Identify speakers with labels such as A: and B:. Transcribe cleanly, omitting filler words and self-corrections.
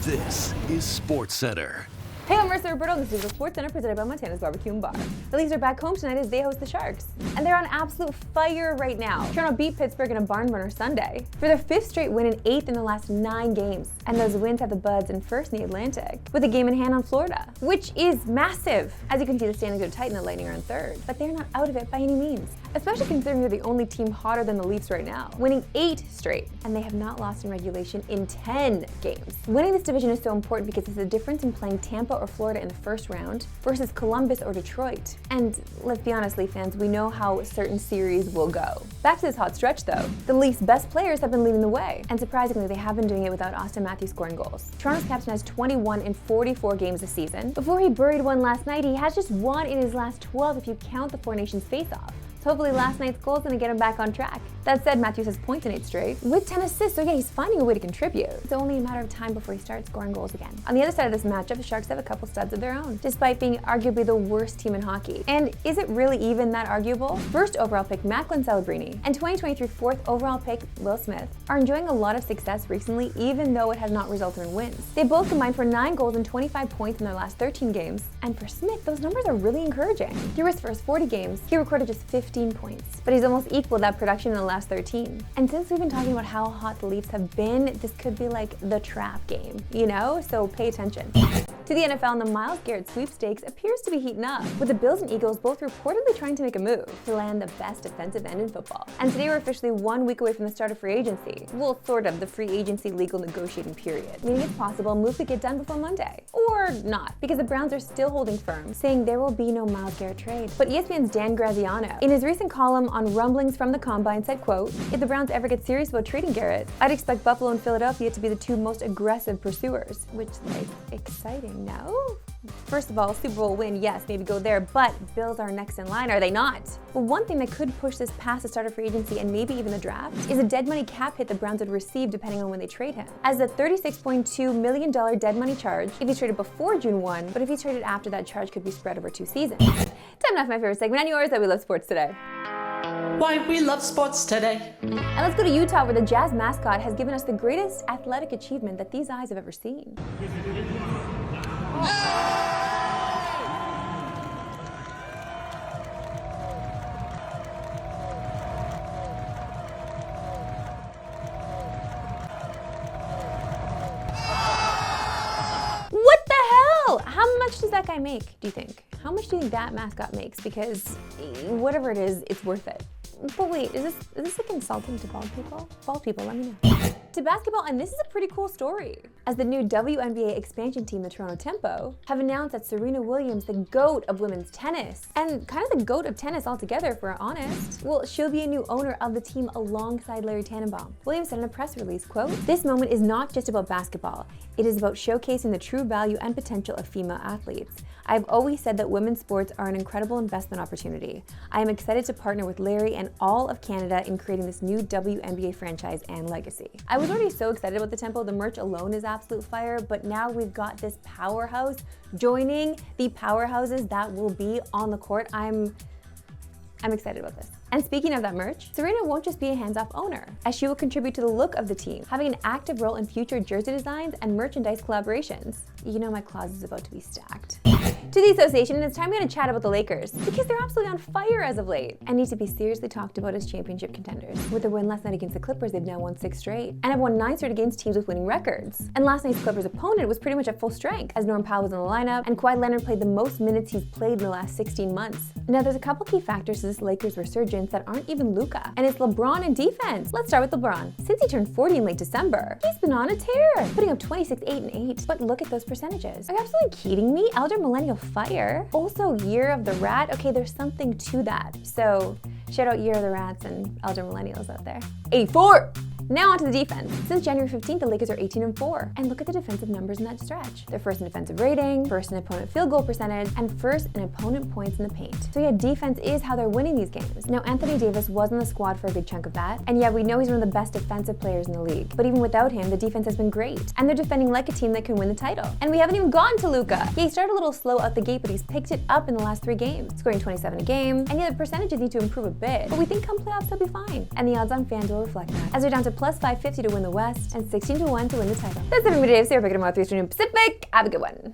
A: This is Sportscentre.
B: Hey, I'm Marissa Roberto, and this is the Sportscentre presented by Montana's Barbecue and Bar. The Leafs are back home tonight as they host the Sharks. And they're on absolute fire right now. Toronto beat Pittsburgh in a barn burner Sunday for their 5th straight win and 8th in the last 9 games. And those wins have the Buds in first in the Atlantic, with a game in hand on Florida, which is massive. As you can see, the standings are tight and the Lightning are in 3rd. But they're not out of it by any means, especially considering they're the only team hotter than the Leafs right now, winning 8 straight. And they have not lost in regulation in 10 games. Winning this division is so important because it's the difference in playing Tampa or Florida in the first round versus Columbus or Detroit. And let's be honest, Leaf fans, we know how certain series will go. Back to this hot stretch though. The Leafs' best players have been leading the way, and surprisingly, they have been doing it without Austin Matthews scoring goals. Toronto's captain has 21 in 44 games this season. Before he buried one last night, he has just 1 in his last 12 if you count the Four Nations face-off. So hopefully last night's goal is going to get him back on track. That said, Matthews has points in 8 straight, with 10 assists, so yeah, he's finding a way to contribute. It's only a matter of time before he starts scoring goals again. On the other side of this matchup, the Sharks have a couple studs of their own, despite being arguably the worst team in hockey. And is it really even that arguable? First overall pick Macklin Celebrini and 2023 4th overall pick Will Smith are enjoying a lot of success recently, even though it has not resulted in wins. They both combined for 9 goals and 25 points in their last 13 games, and for Smith, those numbers are really encouraging. Through his first 40 games, he recorded just 15 points, but he's almost equaled that production in the last 13. And since we've been talking about how hot the Leafs have been, this could be like the trap game, you know? So pay attention. To the NFL, and the Myles Garrett sweepstakes appears to be heating up, with the Bills and Eagles both reportedly trying to make a move to land the best defensive end in football. And today we're officially 1 week away from the start of free agency. Well, sort of, the free agency legal negotiating period. Meaning it's possible a move could get done before Monday. Or not, because the Browns are still holding firm, saying there will be no Myles Garrett trade. But ESPN's Dan Graziano, in his recent column on rumblings from the Combine, said, quote, "If the Browns ever get serious about trading Garrett, I'd expect Buffalo and Philadelphia to be the 2 most aggressive pursuers." Which, like, exciting, no? First of all, Super Bowl win, yes, maybe go there, but Bills are next in line, are they not? Well, one thing that could push this past the start of free agency and maybe even the draft is a dead money cap hit the Browns would receive depending on when they trade him. As the $36.2 million dead money charge if he's traded before June 1, but if he's traded after, that charge could be spread over 2 seasons. Time enough, my favorite segment, and yours, that we love sports today.
C: Why we love sports today.
B: And let's go to Utah, where the Jazz mascot has given us the greatest athletic achievement that these eyes have ever seen. What the hell? How much does that guy make, do you think? How much do you think that mascot makes? Because whatever it is, it's worth it. But wait, is this like insulting to bald people? Bald people, let me know. To basketball, and this is a pretty cool story, as the new WNBA expansion team, the Toronto Tempo, have announced that Serena Williams, the GOAT of women's tennis, and kind of the GOAT of tennis altogether if we're honest, well, she'll be a new owner of the team alongside Larry Tannenbaum. Williams said in a press release, quote, "This moment is not just about basketball. It is about showcasing the true value and potential of female athletes. I've always said that women's sports are an incredible investment opportunity. I am excited to partner with Larry and all of Canada in creating this new WNBA franchise and legacy." I was already so excited about the Tempo. The merch alone is absolute fire, but now we've got this powerhouse joining the powerhouses that will be on the court. I'm excited about this. And speaking of that merch, Serena won't just be a hands-off owner, as she will contribute to the look of the team, having an active role in future jersey designs and merchandise collaborations. You know my closet is about to be stacked. To the association, and it's time we're going to chat about the Lakers, because they're absolutely on fire as of late and need to be seriously talked about as championship contenders. With their win last night against the Clippers, they've now won 6 straight and have won 9 straight against teams with winning records. And last night's Clippers opponent was pretty much at full strength, as Norm Powell was in the lineup and Kawhi Leonard played the most minutes he's played in the last 16 months. Now, there's a couple key factors to this Lakers resurgence that aren't even Luka, and it's LeBron and defense. Let's start with LeBron. Since he turned 40 in late December, he's been on a tear, putting up 26, 8, and 8. But look at those percentages. Are you absolutely kidding me? Elder Millennial Fire. Also, Year of the Rat. Okay, there's something to that. So, shout out Year of the Rats and Elder Millennials out there. 84! Now onto the defense. Since January 15th, the Lakers are 18-4. And look at the defensive numbers in that stretch. They're first in defensive rating, first in opponent field goal percentage, and first in opponent points in the paint. So yeah, defense is how they're winning these games. Now, Anthony Davis was in the squad for a good chunk of that. And yeah, we know he's one of the best defensive players in the league. But even without him, the defense has been great. And they're defending like a team that can win the title. And we haven't even gotten to Luka. Yeah, he started a little slow out the gate, but he's picked it up in the last 3 games, scoring 27 a game. And yeah, the percentages need to improve a bit. But we think come playoffs, he'll be fine. And the odds on FanDuel reflect that, as they're down to plus 550 to win the West, and 16 to 1 to win the title. That's it for me today. So we're picking them all 3 Pacific. Have a good one.